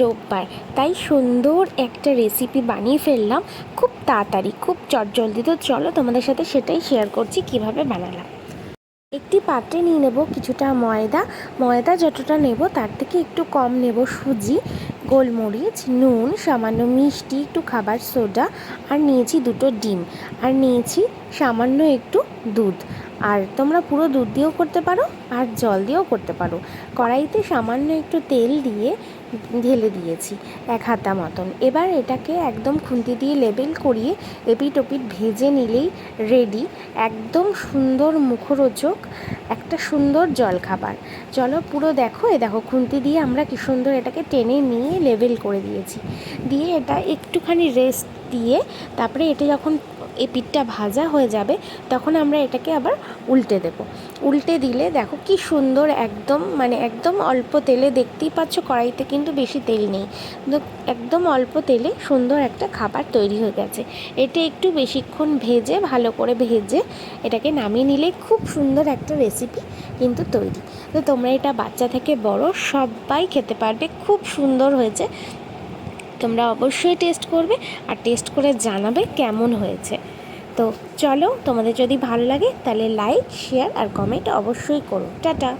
রোববার, তাই সুন্দর একটা রেসিপি বানিয়ে ফেললাম খুব তাড়াতাড়ি, খুব চটজলদি। তো চলো তোমাদের সাথে সেটাই শেয়ার করছি কিভাবে বানালাম। একটি পাত্রে নিয়ে নেব কিছুটা ময়দা যতটা নেব তার থেকে একটু কম নেব সুজি, গোলমরিচ, নুন, সামান্য মিষ্টি, একটু খাবার সোডা, আর নিয়েছি দুটো ডিম, আর নিয়েছি সামান্য একটু দুধ। আর তোমরা পুরো দুধ দিয়েও করতে পারো আর জল দিয়েও করতে পারো। কড়াইতে সামান্য একটু তেল দিয়ে ঢেলে দিয়েছি 1 হাতা মতন। এবার এটাকে একদম খুন্তি দিয়ে লেবেল করিয়ে এপিট ওপিট ভেজে নিলেই রেডি একদম সুন্দর মুখরোচক একটা সুন্দর জলখাবার। চলো পুরো দেখো, দেখো খুন্তি দিয়ে আমরা কি সুন্দর এটাকে টেনে নিয়ে লেবেল করে দিয়েছি। দিয়ে এটা একটুখানি রেস্ট দিয়ে তারপরে এটা যখন এপিঠটা ভাজা হয়ে যাবে তখন আমরা এটাকে আবার উল্টে দেব। উল্টে দিলে দেখো কি সুন্দর একদম একদম অল্প তেলে, দেখতেই পাচ্ছ কড়াইতে কিন্তু বেশি তেল নেই, একদম অল্প তেলে সুন্দর একটা খাবার তৈরি হয়ে গেছে। এটা একটু বেশিক্ষণ ভেজে, ভালো করে ভেজে এটাকে নামিয়ে নিলে খুব সুন্দর একটা রেসিপি কিন্তু তৈরি। তো তোমরা এটা বাচ্চা থেকে বড় সবাই খেতে পারবে, খুব সুন্দর হয়েছে। তোমরা অবশ্যই টেস্ট করবে আর টেস্ট করে জানাবে কেমন হয়েছে। তো চলো, তোমাদের যদি ভালো লাগে তাহলে লাইক, শেয়ার আর কমেন্ট অবশ্যই করো। টাটা।